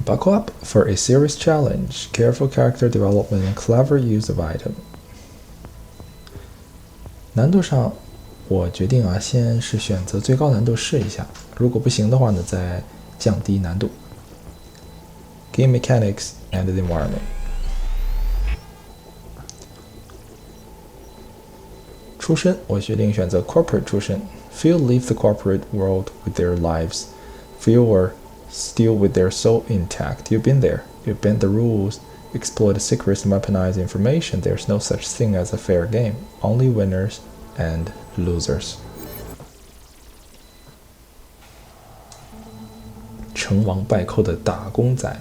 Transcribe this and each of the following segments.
Buckle up for a serious challenge, careful character development, and clever use of item. 难度上，我决定先是选择最高难度试一下，如果不行的话呢，再降低难度。Game mechanics and the environment. 出身，我决定选择 corporate 出身。Few leave the corporate world with their lives. Few are still with their soul intact. You've been there. You've bent the rules, exploited secrets, and weaponized information. There's no such thing as a fair game. Only winners and losers. 成王败寇的打工仔。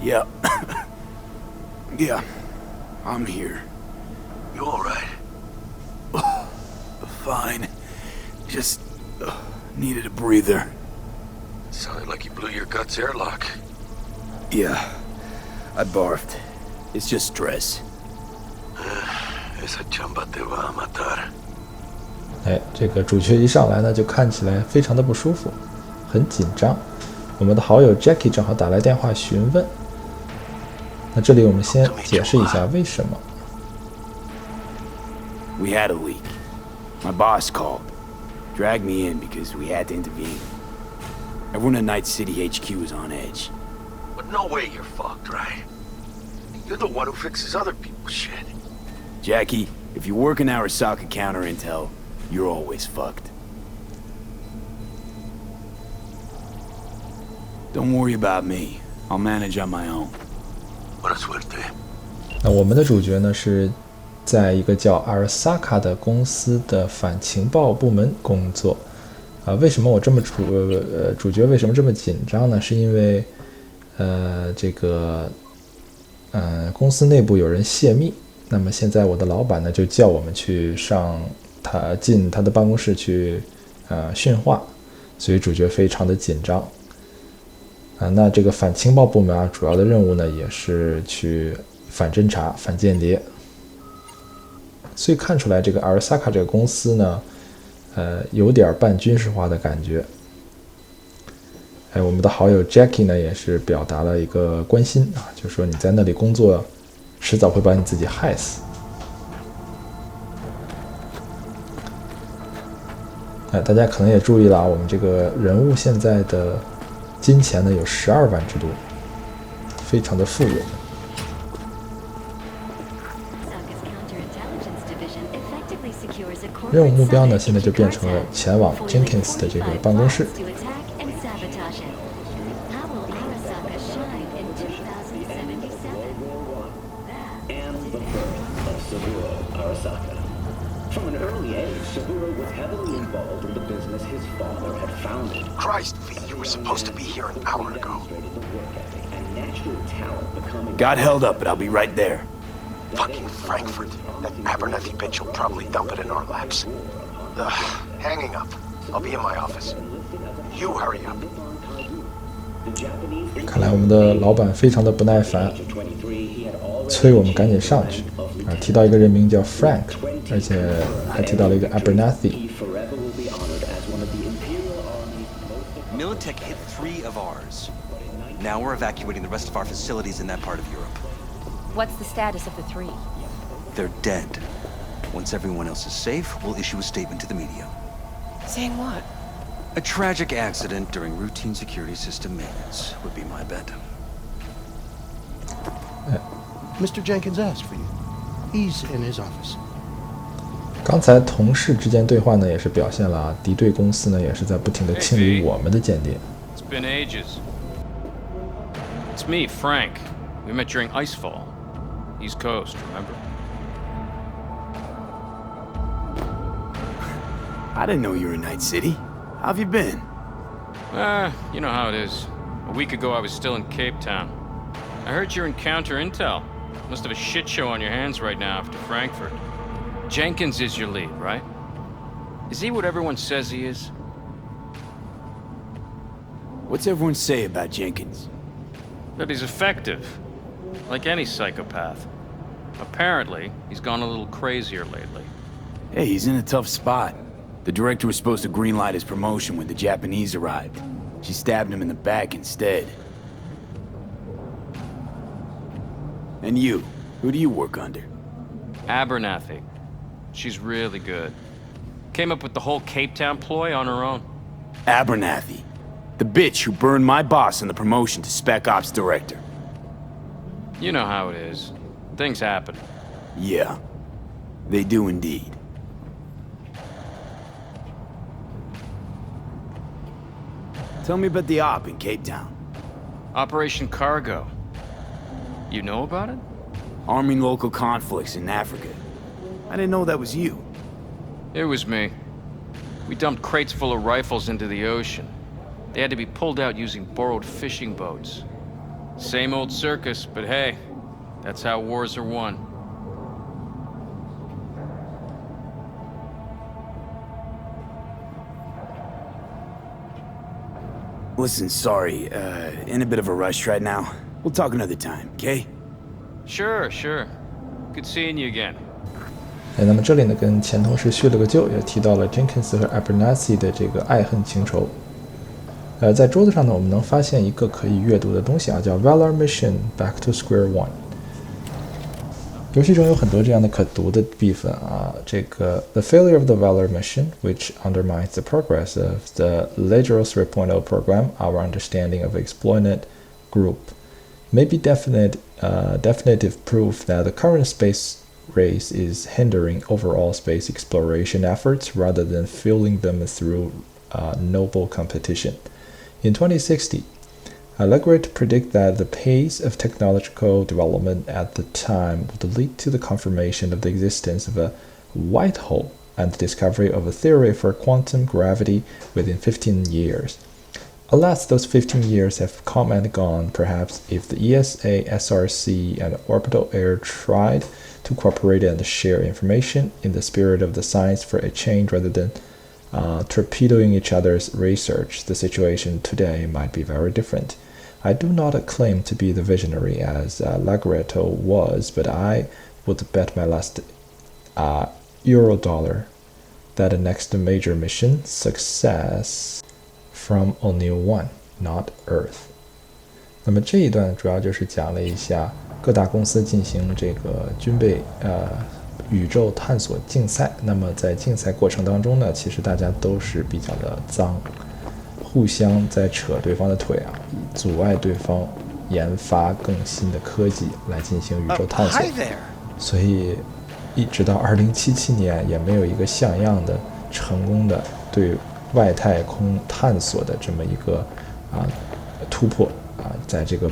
Yeah. Yeah, I'm here. You alright? Fine. Just needed a breather. Sounded like you blew your guts airlock. Yeah, I barfed. It's just stress. Esa chamba te va a matar. 这个主角一上来呢，就看起来非常的不舒服，很紧张。我们的好友 Jackie 正好打来电话询问。那这里我们先解释一下为什么。We had a leak. My boss called, dragged me in because we had to intervene. Everyone at Night City HQ is on edge. But no way you're fucked, right? You're the one who fixes other people's shit. Jackie, if you work in Arasaka counter intel, you're always fucked. Don't worry about me. I'll manage on my own. Buena suerte. 那我们的主角呢是在一个叫 Arasaka 的公司的反情报部门工作。为什么我这么主角为什么这么紧张呢？是因为公司内部有人泄密，那么现在我的老板呢就叫我们去进他的办公室去训话，所以主角非常的紧张。那这个反情报部门主要的任务呢也是去反侦查、反间谍。所以看出来这个 Arasaka 这个公司呢，有点半军事化的感觉。我们的好友 Jackie 呢也是表达了一个关心就是说你在那里工作，迟早会把你自己害死。大家可能也注意了我们这个人物现在的金钱呢有12万之多，非常的富有。任务目标呢现在就变成了前往 Jenkins 的这个办公室。Christ, V, you were supposed to be here an hour ago. Got held up, but I'll be right there. Fucking Frankfurt. That Abernathy bitch will probably dump it in our laps. Hanging up. I'll be in my office. You hurry up. 看来我们的老板非常的不耐烦，催我们赶紧上去。提到一个人名叫 Frank， 而且还提到了一个 Abernathy。Militech hit 3 of ours. Now we're evacuating the rest of our facilities in that part of Europe. What's the status of the 3? They're dead. Once everyone else is safe, we'll issue a statement to the media. Saying what? A tragic accident during routine security system maintenance would be my bet. Mr. Jenkins asked for you. He's in his office. 刚才同事之间对话呢，也是表现了敌对公司呢也是在不停的清理我们的间谍。It's been ages. It's me, Frank. We met during Icefall. East Coast, remember? I didn't know you were in Night City. How have you been? You know how it is. A week ago I was still in Cape Town. I heard you're in counter intel. Must have a shit show on your hands right now after Frankfurt. Jenkins is your lead, right? Is he what everyone says he is? What's everyone say about Jenkins? That he's effective, like any psychopath. Apparently, he's gone a little crazier lately. Hey, he's in a tough spot. The director was supposed to greenlight his promotion when the Japanese arrived. She stabbed him in the back instead. And you? Who do you work under? Abernathy. She's really good. Came up with the whole Cape Town ploy on her own. Abernathy. The bitch who burned my boss in the promotion to Spec Ops Director. You know how it is. Things happen. Yeah, they do indeed. Tell me about the op in Cape Town. Operation Cargo. You know about it? Arming local conflicts in Africa. I didn't know that was you. It was me. We dumped crates full of rifles into the ocean. They had to be pulled out using borrowed fishing boats. Same old circus, but hey, that's how wars are won. Listen, sorry, in a bit of a rush right now. We'll talk another time, okay? Sure. Good seeing you again. 那么这里呢，跟前同事叙了个旧，也提到了 Jenkins 和 Abernathy 的这个爱恨情仇。在桌子上呢，我们能发现一个可以阅读的东西啊，叫 Valor Mission Back to Square One。游戏中有很多这样的可读的部分啊，这个 The failure of the Valor Mission, which undermines the progress of the Legero 3.0 program, our understanding of exploited group, may be definitive proof that the current space race is hindering overall space exploration efforts rather than fueling them through noble competition. In 2060, Allegret predict that the pace of technological development at the time would lead to the confirmation of the existence of a white hole and the discovery of a theory for quantum gravity within 15 years. Alas, those 15 years have come and gone. Perhaps if the ESA, SRC, and Orbital Air tried to cooperate and share information in the spirit of the science for a change rather than torpedoing each other's research, the situation today might be very different. I do not claim to be the visionary as Lagretto was, but I would bet my last euro dollar that the next major mission success from O'Neill 1, not Earth. 那么这一段主要就是讲了一下各大公司进行这个军备宇宙探索竞赛。那么在竞赛过程当中呢，其实大家都是比较的脏，互相在扯对方的腿啊，以阻碍对方研发更新的科技来进行宇宙探索。所以一直到2077年也没有一个像样的成功的对外太空探索的这么一个突破啊，在这个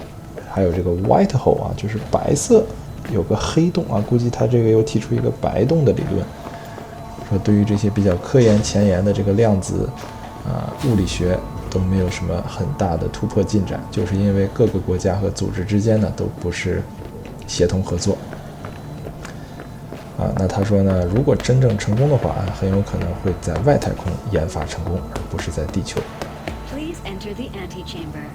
还有这个 white hole 啊，就是白色有个黑洞啊，估计他这个又提出一个白洞的理论，说对于这些比较科研前沿的这个量子物理学都没有什么很大的突破进展，就是因为各个国家和组织之间呢都不是协同合作那他说呢，如果真正成功的话，很有可能会在外太空研发成功，而不是在地球。 Please enter the antechamber.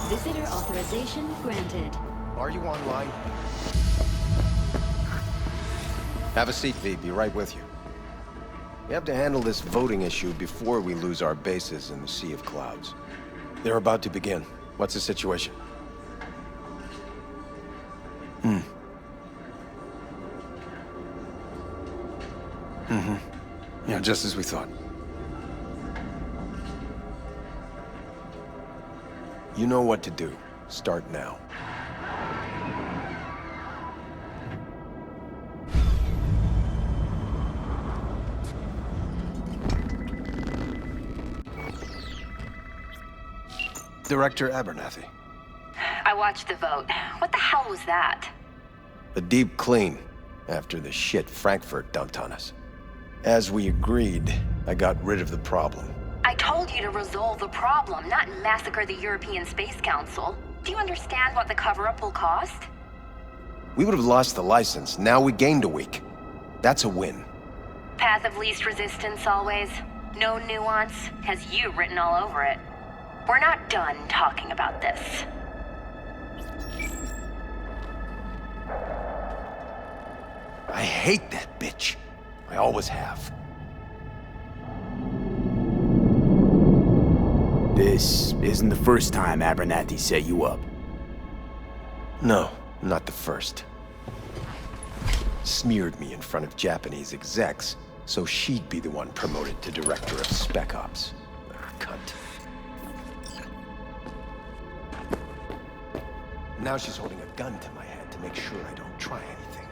Visitor authorization granted. Are you online? Have a seat, V. Be right with you. We have to handle this voting issue before we lose our bases in the Sea of Clouds. They're about to begin. What's the situation? Yeah, just as we thought. You know what to do. Start now. Director Abernathy. I watched the vote. What the hell was that? A deep clean after the shit Frankfurt dumped on us. As we agreed, I got rid of the problem. I told you to resolve the problem, not massacre the European Space Council. Do you understand what the cover-up will cost? We would have lost the license. Now we gained a week. That's a win. Path of least resistance, always. No nuance has you written all over it. We're not done talking about this. I hate that bitch. I always have. This isn't the first time Abernathy set you up. No, not the first. Smeared me in front of Japanese execs, so she'd be the one promoted to Director of Spec Ops. Cunt. Now she's holding a gun to my head to make sure I don't try anything.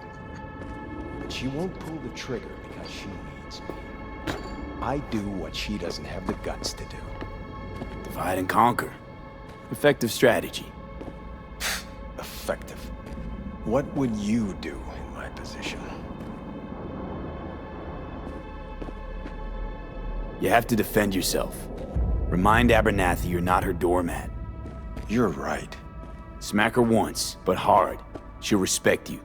But she won't pull the trigger because she needs me. I do what she doesn't have the guts to do. Divide and conquer. Effective strategy. Effective. What would you do in my position? You have to defend yourself. Remind Abernathy you're not her doormat. You're right. Smack her once, but hard. She'll respect you.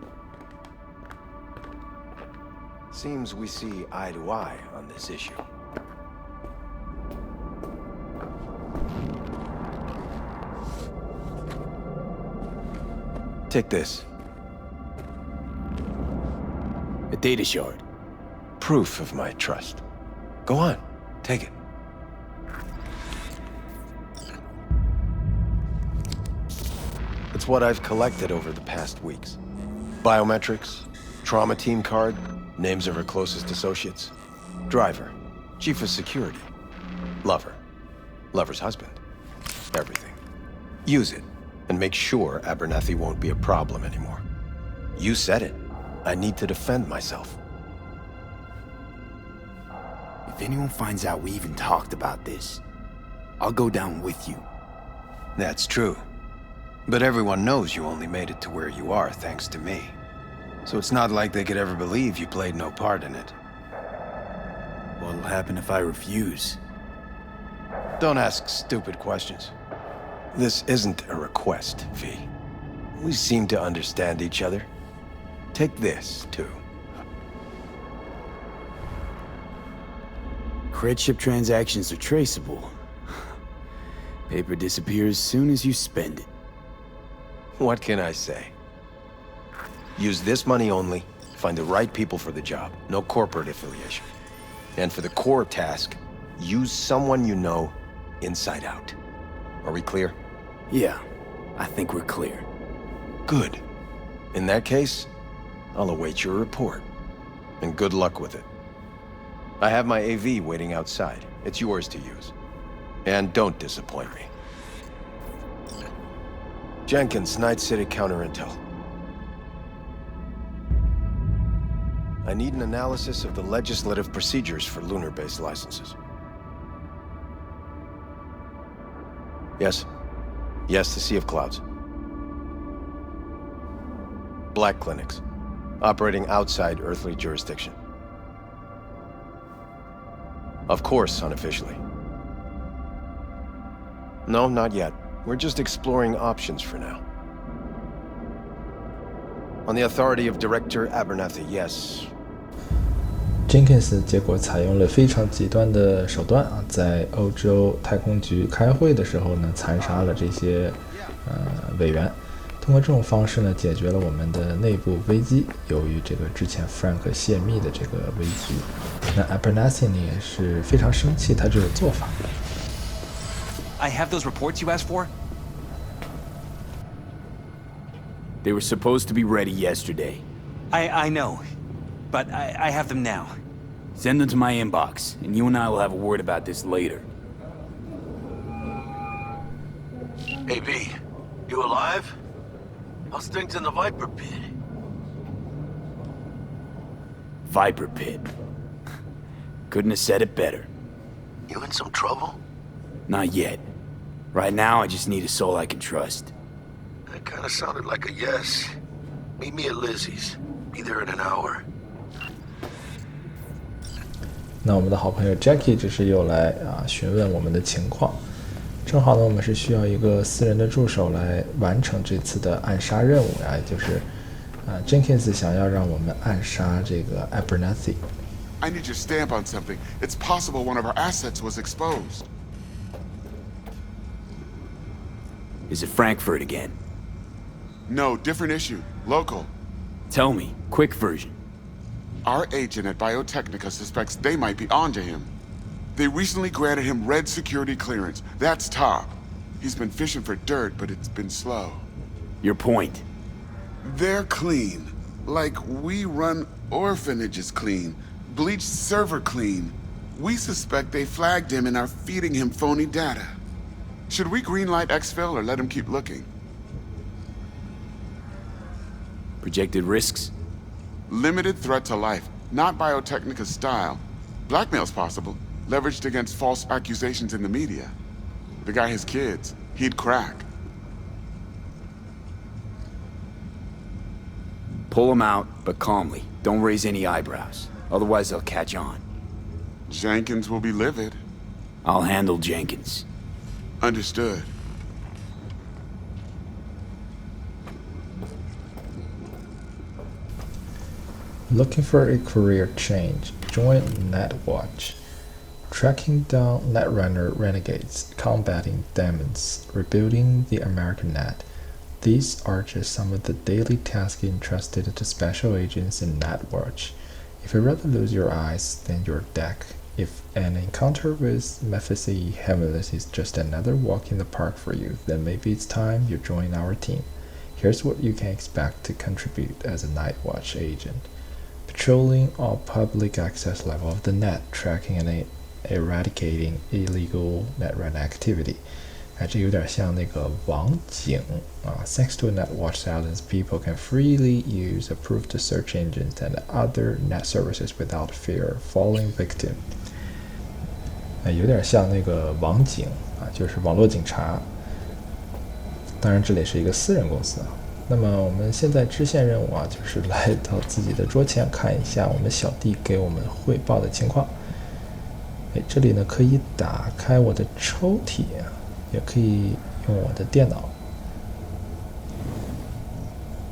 Seems we see eye to eye on this issue. Take this. A data shard. Proof of my trust. Go on, take it. It's what I've collected over the past weeks. Biometrics, trauma team card, names of her closest associates. Driver, chief of security. Lover, lover's husband. Everything. Use it, and make sure Abernathy won't be a problem anymore. You said it. I need to defend myself. If anyone finds out we even talked about this, I'll go down with you. That's true. But everyone knows you only made it to where you are thanks to me. So it's not like they could ever believe you played no part in it. What'll happen if I refuse? Don't ask stupid questions. This isn't a request, V. We seem to understand each other. Take this, too. Cred ship transactions are traceable. Paper disappears as soon as you spend it. What can I say? Use this money only, find the right people for the job, no corporate affiliation. And for the core task, use someone you know inside out. Are we clear? Yeah, I think we're clear. Good. In that case, I'll await your report. And good luck with it. I have my AV waiting outside. It's yours to use. And don't disappoint me. Jenkins, Night City Counter Intel. I need an analysis of the legislative procedures for lunar-based licenses. Yes. Yes, the Sea of Clouds. Black clinics. Operating outside earthly jurisdiction. Of course, unofficially. No, not yet. We're just exploring options for now. On the authority of Director Abernathy, yes. Jenkins 结果采用了非常极端的手段啊，在欧洲太空局开会的时候呢，残杀了这些委员。通过这种方式呢，解决了我们的内部危机。由于这个之前 Frank 泄密的这个危机，那 Abernathy 呢也是非常生气他这种做法。I have those reports you asked for? They were supposed to be ready yesterday. I know, but I have them now. Send them to my inbox, and you and I will have a word about this later. Hey, V, you alive? How's things in the Viper Pit? Viper Pit. Couldn't have said it better. You in some trouble? Not yet. Right now, I just need a soul I can trust. That kind of sounded like a yes. Meet me at Lizzie's. Be there in an hour. 那我们的好朋友 Jackie 这是又来询问我们的情况。正好呢，我们是需要一个私人的助手来完成这次的暗杀任务呀，也就是Jenkins 想要让我们暗杀这个 Abernathy。I need your stamp on something. It's possible one of our assets was exposed. Is it Frankfurt again? No, different issue. Local. Tell me, quick version. Our agent at Biotechnica suspects they might be onto him. They recently granted him red security clearance. That's top. He's been fishing for dirt, but it's been slow. Your point? They're clean. Like we run orphanages clean. Bleached server clean. We suspect they flagged him and are feeding him phony data. Should we greenlight exfil or let him keep looking? Projected risks? Limited threat to life, not Biotechnica's style. Blackmail's possible, leveraged against false accusations in the media. The guy has kids. He'd crack. Pull him out, but calmly. Don't raise any eyebrows. Otherwise they'll catch on. Jenkins will be livid. I'll handle Jenkins. Understood. Looking for a career change? Join Netwatch. Tracking down Netrunner renegades, combating demons, rebuilding the American net. These are just some of the daily tasks entrusted to special agents in Netwatch. If you'd rather lose your eyes than your deck, if an encounter with Mephisto Heavenless is just another walk in the park for you, then maybe it's time you join our team. Here's what you can expect to contribute as a Nightwatch agent. Patrolling all public access level of the net, tracking and eradicating illegal netrun activity. 这有点像那个网警啊。Thanks to a Netwatch silence, people can freely use approved search engines and other net services without fear of falling victim. 有点像那个网警啊，就是网络警察。当然，这里是一个私人公司啊。那么我们现在支线任务啊，就是来到自己的桌前看一下我们小弟给我们汇报的情况。这里呢可以打开我的抽屉，也可以用我的电脑。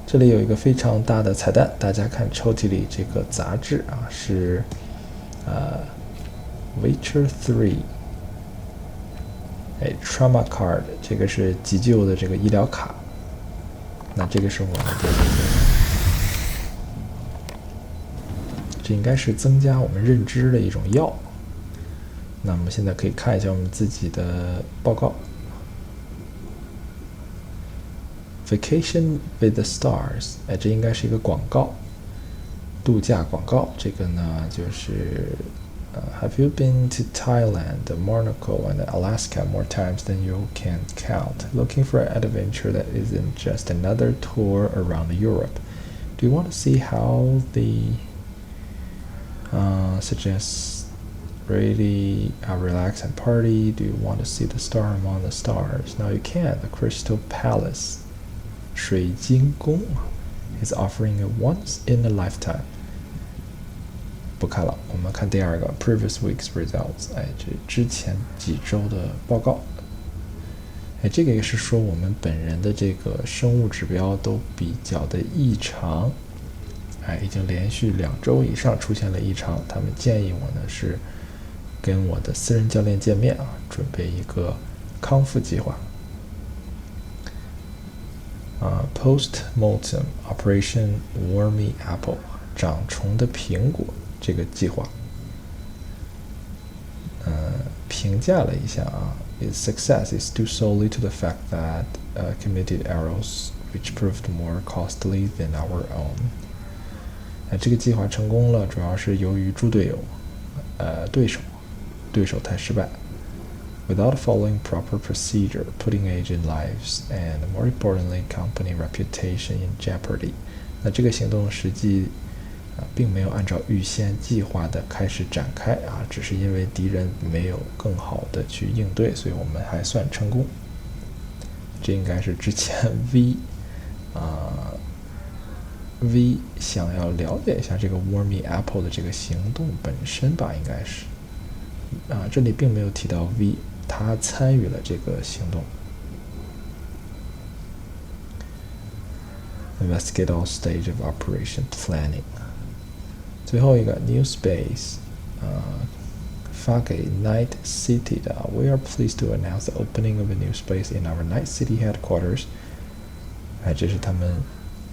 这里有一个非常大的彩蛋，大家看抽屉里这个杂志啊，是Witcher 3， Trauma Card， 这个是急救的这个医疗卡。那这个是我们的这应该是增加我们认知的一种药。那我们现在可以看一下我们自己的报告。Vacation with the Stars， 这应该是一个广告，度假广告。这个呢就是Have you been to Thailand, Monaco, and Alaska more times than you can count? Looking for an adventure that isn't just another tour around Europe? Do you want to see how the suggests really relax and party? Do you want to see the star among the stars? Now you can. The Crystal Palace, 水晶宫 is offering a once in a lifetime. 不看了，我们看第二个 previous week's results， 这之前几周的报告。这个也是说我们本人的这个生物指标都比较的异常，已经连续2周以上出现了异常。他们建议我呢是跟我的私人教练见面啊，准备一个康复计划。Post-mortem Operation Wormy Apple， 长虫的苹果。这个计划，评价了一下啊 ，Its success is due solely to the fact that committed errors which proved more costly than our own。这个计划成功了，主要是由于猪队友，对手太失败。Without following proper procedure, putting agent lives and more importantly company reputation in jeopardy。那这个行动实际并没有按照预先计划的开始展开啊，只是因为敌人没有更好的去应对，所以我们还算成功。这应该是之前 V 想要了解一下这个 Wormy Apple 的这个行动本身吧，应该是这里并没有提到 V 他参与了这个行动。Investigate all stage of operation planning。最后一个 New Space，发给 Night City 的 We are pleased to announce the opening of a new space in our Night City headquarters。这是他们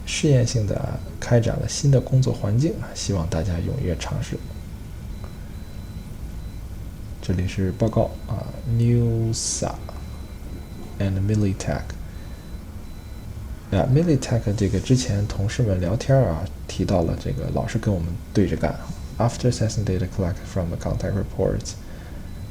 试验性的开展了新的工作环境，希望大家踊跃尝试。这里是报告Newsa and Militech。Militech 这个之前同事们聊天提到了这个老是跟我们对着干。After assessing data collected from the contact reports,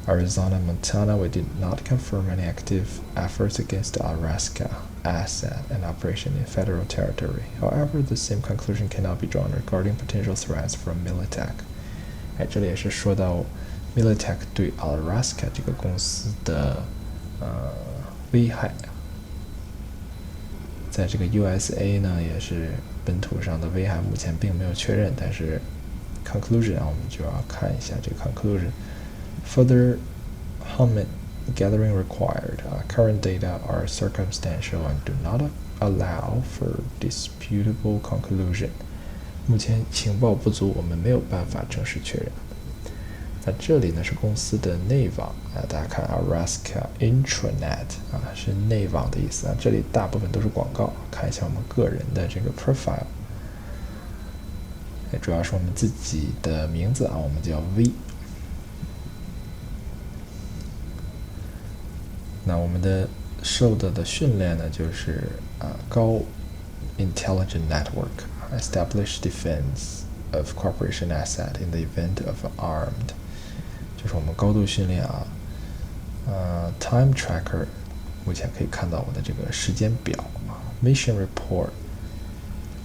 Arizona and Montana, we did not confirm any active efforts against Alaska asset and operation in federal territory. However, the same conclusion cannot be drawn regarding potential threats from Militech. 这里也是说到 Militech 对 Alaska 这个公司的危害。在这个 USA 呢，也是本土上的危害目前并没有确认，但是 conclusion 我们就要看一下这个 conclusion. Further human gathering required. Current data are circumstantial and do not allow for disputable conclusion. 目前情报不足，我们没有办法正式确认。那这里呢是公司的内网大家看 Alaska Intranet 是内网的意思这里大部分都是广告。看一下我们个人的这个 profile，主要是我们自己的名字我们叫 V。那我们的受到的训练呢，就是高 intelligent network establish defense of corporation asset in the event of armed， 就是我们高度训练time tracker， 目前可以看到我的这个时间表mission report。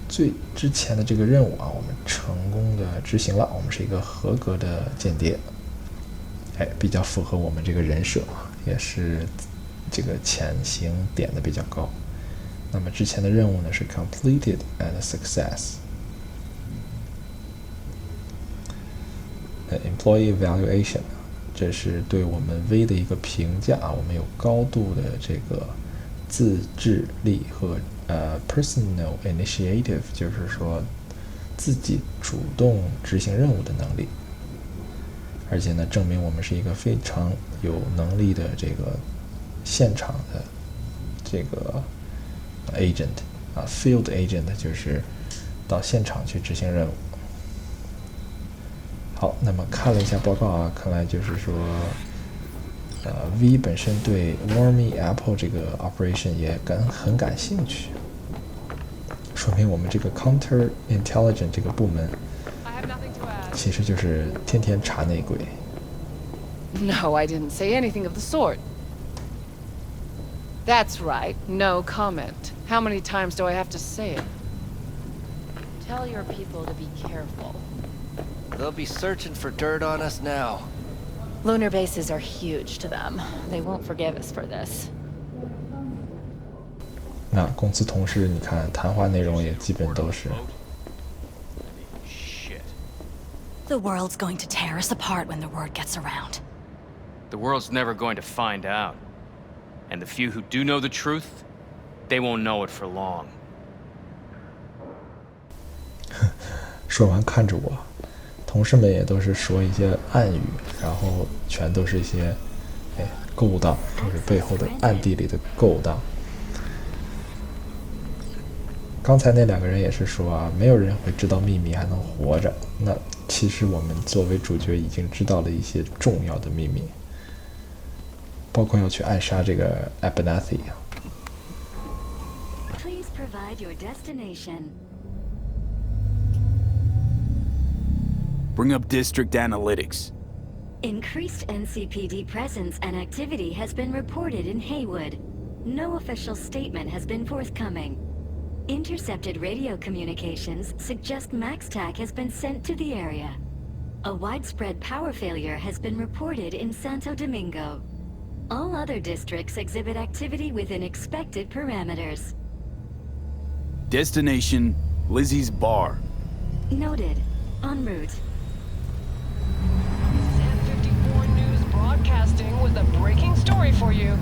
最之前的这个任务我们成功的执行了，我们是一个合格的间谍，比较符合我们这个人设，也是这个潜行点的比较高。那么之前的任务呢是 completed and success。employee evaluation， 这是对我们 V 的一个评价我们有高度的这个自制力和personal initiative， 就是说自己主动执行任务的能力，而且呢证明我们是一个非常有能力的这个现场的这个 agent field agent， 就是到现场去执行任务。好，那么看了一下报告看来就是说V 本身对 Warmy Apple 这个 operation 也很感兴趣，说明我们这个 counter intelligence 这个部门其实就是天天查内鬼。No, I didn't say anything of the sort. That's right, no comment. How many times do I have to say it? Tell your people to be careful. They'll be searching for dirt on us now. Lunar bases are huge to them. They won't forgive us for this. 那公司同事，你看谈话内容也基本都是。The world's going to tear us apart when the word gets around. The world's never going to find out. And the few who do know the truth, they won't know it for long. 说完看着我，同事们也都是说一些暗语，然后全都是一些勾当，都是背后的暗地里的勾当。刚才那两个人也是说没有人会知道秘密还能活着。那其实我们作为主角已经知道了一些重要的秘密，包括要去暗杀这个 Abernathy。 Please provide your destination. Bring up district analytics. Increased NCPD presence and activity has been reported in Haywood. No official statement has been forthcoming. Intercepted radio communications suggest MaxTac has been sent to the area. A widespread power failure has been reported in Santo Domingo. All other districts exhibit activity within expected parameters. Destination, Lizzie's Bar. Noted. En route. N54 News Broadcasting with a breaking story for you.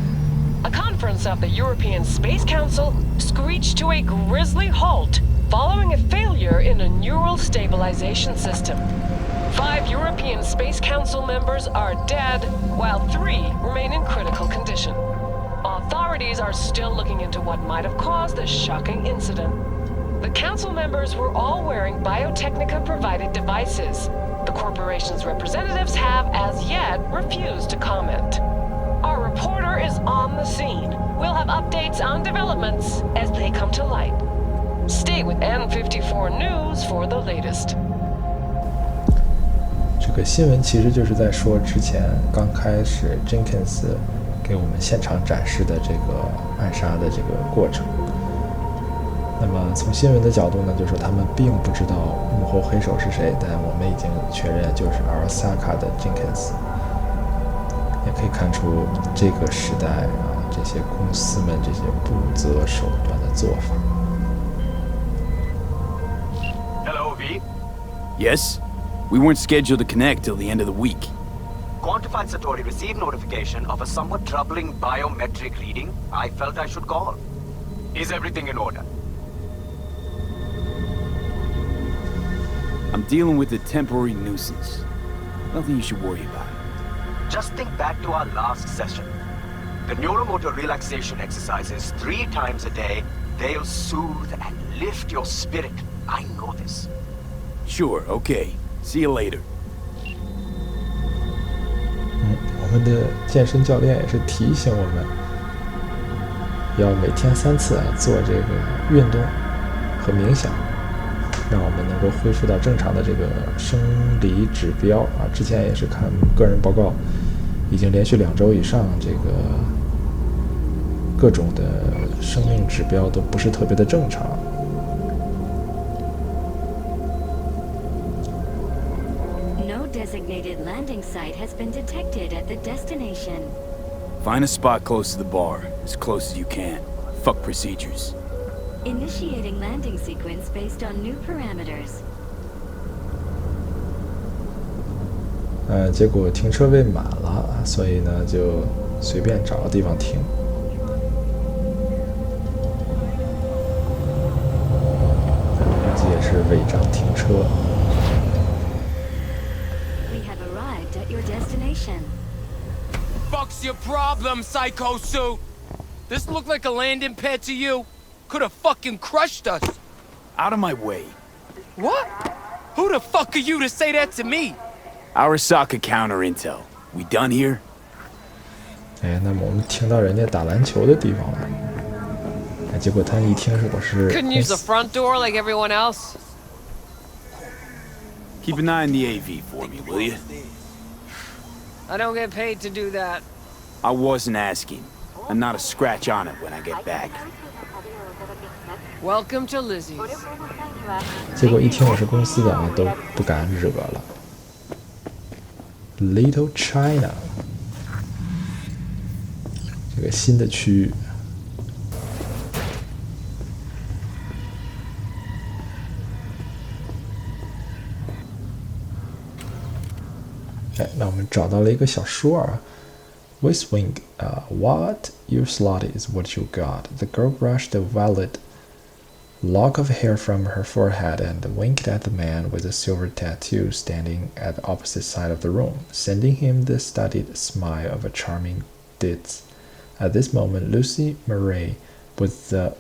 A conference of the European Space Council screeched to a grisly halt following a failure in a neural stabilization system. 5 European Space Council members are dead, while 3 remain in critical condition. Authorities are still looking into what might have caused this shocking incident. The council members were all wearing Biotechnica-provided devices. The corporation's representatives have, as yet, refused to comment. Our reporter is on the scene. We'll have updates on developments as they come to light. Stay with N54 News for the latest. 这个新闻其实就是在说之前刚开始 Jenkins 给我们现场展示的这个暗杀的这个过程。那么从新闻的角度呢，就是说他们并不知道幕后黑手是谁，但我们已经确认就是 Arasaka 的 Jenkins。也可以看出这个时代啊，这些公司们这些不择手段的做法。Hello, V. Yes? We weren't scheduled to connect till the end of the week. Quantified Satori received notification of a somewhat troubling biometric reading. I felt I should call. Is everything in order? I'm dealing with a temporary nuisance. Nothing you should worry about. Just think back to our last session. The neuromotor relaxation exercises 3 times a day. They'll soothe and lift your spirit. I know this. Sure, okay. See you later. 我们的健身教练也是提醒我们，要每天3次做这个运动和冥想，让我们能够恢复到正常的这个生理指标啊。之前也是看个人报告，已经连续2周以上，这个各种的生命指标都不是特别的正常。Designated landing site has been detected at the destination. Find a spot close to the bar, as close as you can. Fuck procedures. Initiating landing sequence based on new parameters. 结果停车位满了，所以呢就随便找个地方停。估计也是违章停车。Fuck's your problem, Psycho Sue? This looked like a landing pad to you? Could have fucking crushed us. Out of my way. What? Who the fuck are you to say that to me? Arasaka counter intel. We done here? 哎，那么我们停到人家打篮球的地方了。哎，结果他一听是我是 Couldn't use the front door like everyone else. Keep an eye on the AV for me, will you? I don't get paid to do that. I wasn't asking. And not a scratch on it when I get back. Welcome to Lizzie's. 结果一听我是公司的啊，都不敢惹了。Little China， 这个新的区域。哎，那我们找到了一个小说啊。With wing, what? Your slot is what you got. The girl brushed a violet lock of hair from her forehead and winked at the man with a silver tattoo standing at the opposite side of the room, sending him the studied smile of a charming ditz. At this moment, Lucy Murray was the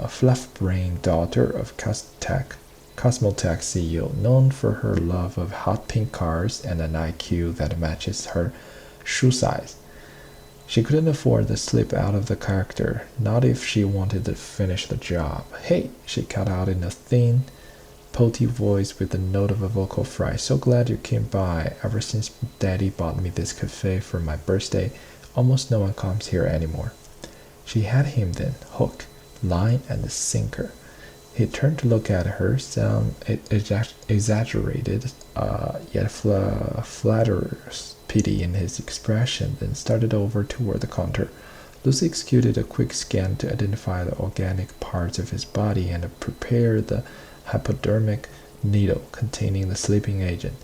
fluff-brained daughter of Cosmotech CEO, known for her love of hot pink cars and an IQ that matches her shoe size. She couldn't afford to slip out of the character, not if she wanted to finish the job. Hey, she cut out in a thin, potty voice with the note of a vocal fry. So glad you came by. Ever since Daddy bought me this cafe for my birthday, almost no one comes here anymore. She had him then, hook, line, and sinker. He turned to look at her, sound exaggerated, yet flatterous pity in his expression, then started over toward the counter. Lucy executed a quick scan to identify the organic parts of his body and prepared the hypodermic needle containing the sleeping agent.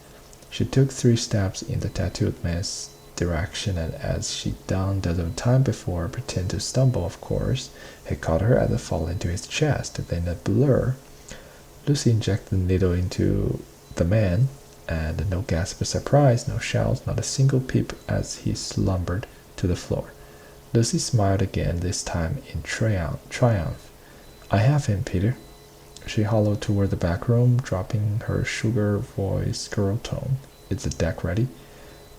She took 3 steps in the tattooed man's direction, and as she'd done the time before, pretend to stumble, of course, he caught her as it fall into his chest. Then a blur. Lucy injected the needle into the man, and no gasp of surprise, no shouts, not a single peep as he slumbered to the floor. Lucy smiled again, this time in triumph. I have him, Peter. She hollowed toward the back room, dropping her sugar voice girl tone. Is the deck ready?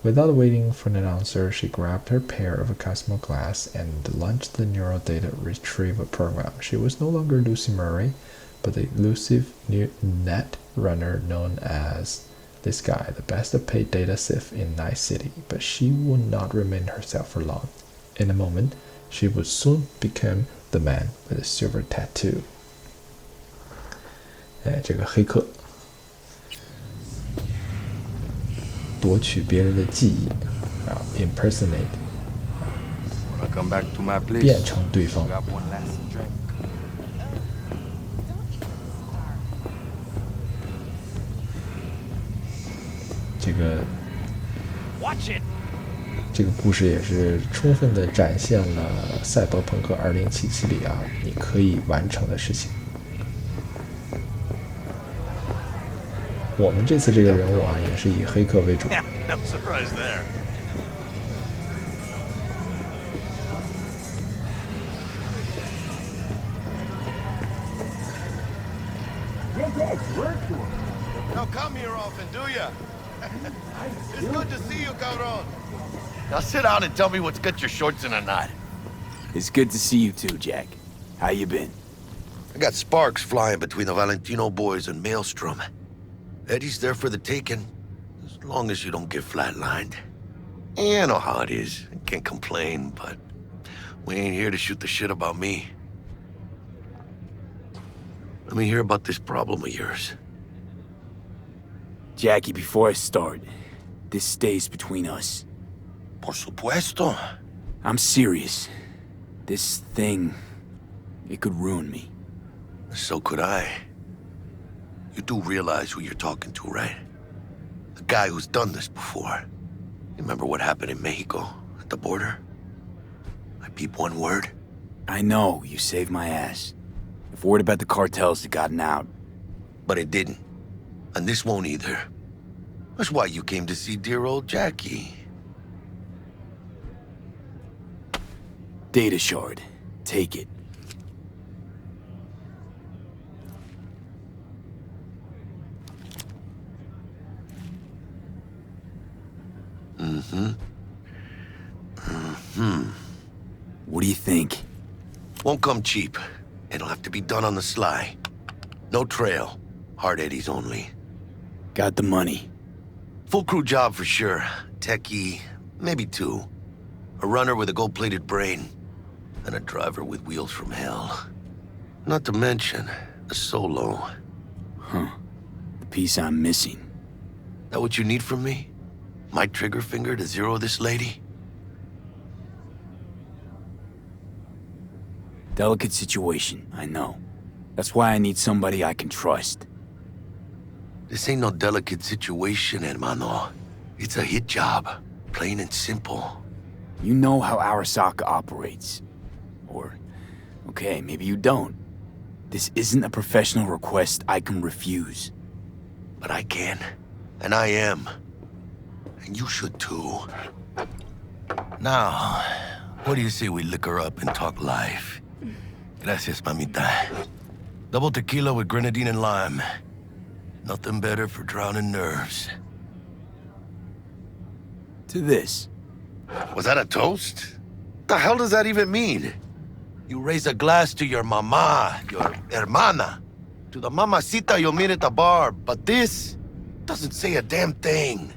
Without waiting for an answer, she grabbed her pair of Cosmo glass and launched the neural data retrieval program. She was no longer Lucy Murray, but the elusive net runner known as this guy, the best paid data sif in Night City. But she would not remain herself for long. In a moment, she would soon become the man with a silver tattoo. 这个黑客夺取别人的记忆，impersonate， 变成对方。这个故事也是充分的展现了赛博朋克2077里你可以完成的事情。我们这次这个人物也是以黑客为主。No surprise there. Don't come here often, do ya? It's good to see you, Cabron. Now sit down and tell me what's got your shorts in a knot. It's good to see you too, Jack. How you been? I got sparks flying between the Valentino boys and Maelstrom. Eddie's there for the taking, as long as you don't get flatlined. Yeah, I know how it is. I can't complain, but we ain't here to shoot the shit about me. Let me hear about this problem of yours. Jackie, before I start, this stays between us. Por supuesto. I'm serious. This thing, it could ruin me. So could I. You do realize who you're talking to, right? The guy who's done this before. You remember what happened in Mexico, at the border? I peep one word. I know, you saved my ass. If word about the cartels had gotten out. But it didn't. And this won't either. That's why you came to see dear old Jackie. Data shard. Take it. What do you think? Won't come cheap. It'll have to be done on the sly. No trail. Hard eddies only. Got the money. Full crew job for sure. Techie, maybe two. A runner with a gold-plated brain. And a driver with wheels from hell. Not to mention, a solo. Huh. The piece I'm missing. That what you need from me? My trigger finger to zero this lady? Delicate situation, I know. That's why I need somebody I can trust. This ain't no delicate situation, hermano. It's a hit job. Plain and simple. You know how Arasaka operates. Or, okay, maybe you don't. This isn't a professional request I can refuse. But I can. And I am. And you should too. Now, what do you say we liquor up and talk life? Gracias, mamita. Double tequila with grenadine and lime. Nothing better for drowning nerves. To this. Was that a toast? The hell does that even mean? You raise a glass to your mama, your hermana. To the mamacita you'll meet at the bar, but this doesn't say a damn thing.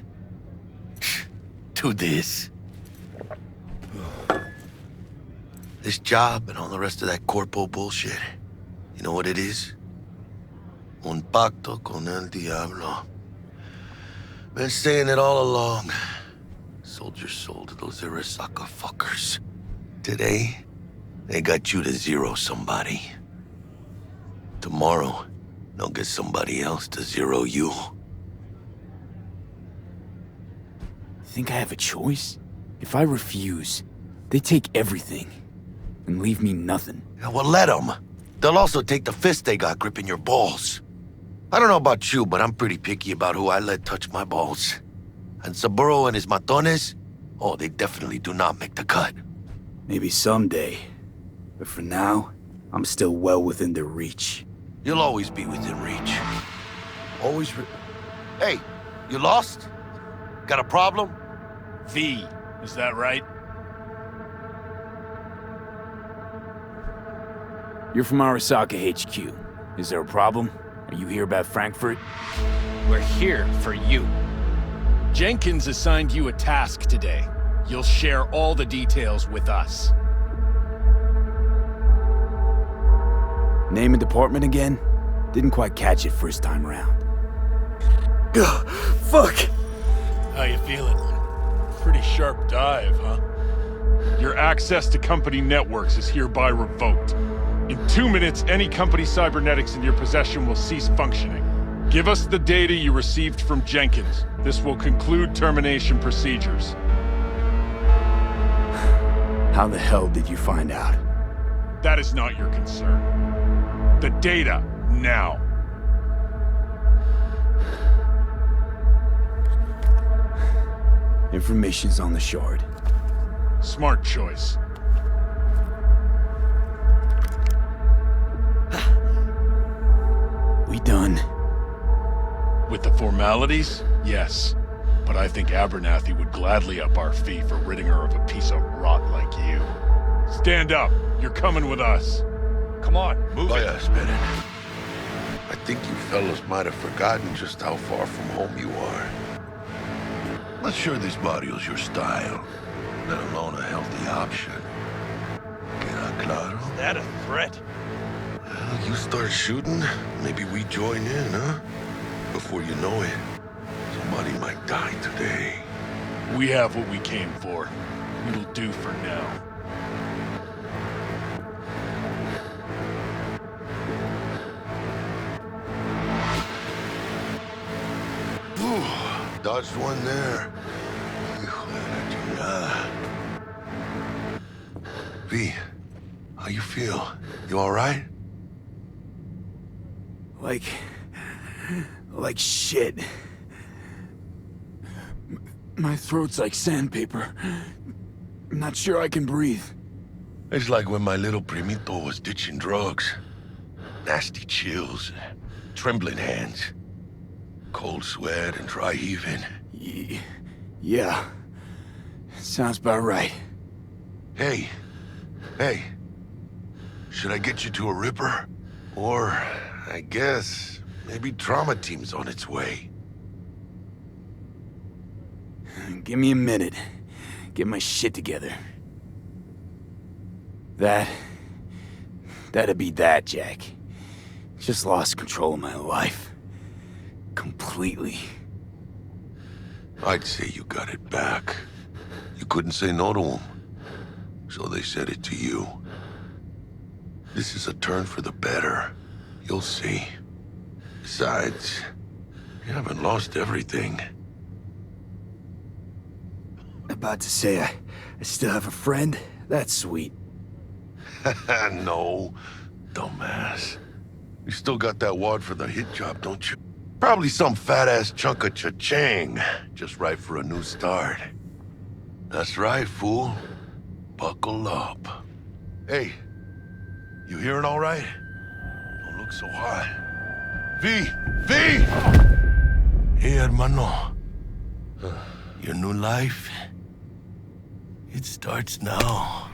To this. This job and all the rest of that corpo bullshit. You know what it is? Un pacto con el diablo. Been saying it all along. Sold your soul to those Arasaka fuckers. Today, they got you to zero somebody. Tomorrow, they'll get somebody else to zero you. Think I have a choice? If I refuse, they take everything and leave me nothing. Yeah, well, let them. They'll also take the fist they got gripping your balls. I don't know about you, but I'm pretty picky about who I let touch my balls. And Saburo and his matones, oh, they definitely do not make the cut. Maybe someday. But for now, I'm still well within their reach. You'll always be within reach. Always Hey, you lost? Got a problem? V, is that right? You're from Arasaka HQ. Is there a problem? Are you here about Frankfurt? We're here for you. Jenkins assigned you a task today. You'll share all the details with us. Name and department again? Didn't quite catch it first time around. Ugh, fuck! How you feeling? Pretty sharp dive, huh? Your access to company networks is hereby revoked. In 2 minutes, any company cybernetics in your possession will cease functioning. Give us the data you received from Jenkins. This will conclude termination procedures. How the hell did you find out? That is not your concern. The data, now. Information's on the shard. Smart choice. We done? With the formalities? Yes. But I think Abernathy would gladly up our fee for ridding her of a piece of rot like you. Stand up. You're coming with us. Come on, move it. Vaya, esperen. I think you fellas might have forgotten just how far from home you are. Not sure this barrio's your style, let alone a healthy option. Queda claro? Is that a threat? Well, you start shooting, maybe we join in, huh? Before you know it, somebody might die today. We have what we came for. It'll do for now. Dodged one there. V, how you feel? You all right? Like shit. My throat's like sandpaper. I'm not sure I can breathe. It's like when my little primito was ditching drugs. Nasty chills, trembling hands, cold sweat and dry heaving. Yeah. Sounds about right. Hey. Should I get you to a Ripper? Or, I guess, maybe trauma team's on its way. Give me a minute. Get my shit together. That'd be that, Jack. Just lost control of my life. Completely. I'd say you got it back. You couldn't say no to them. So they said it to you. This is a turn for the better. You'll see. Besides, you haven't lost everything. About to say I still have a friend? That's sweet. No, dumbass. You still got that wad for the hit job, don't you? Probably some fat-ass chunk of cha-ching, just right for a new start. That's right, fool. Buckle up. Hey, you hearing all right? Don't look so hot. V! Hey, hermano. Your new life? It starts now.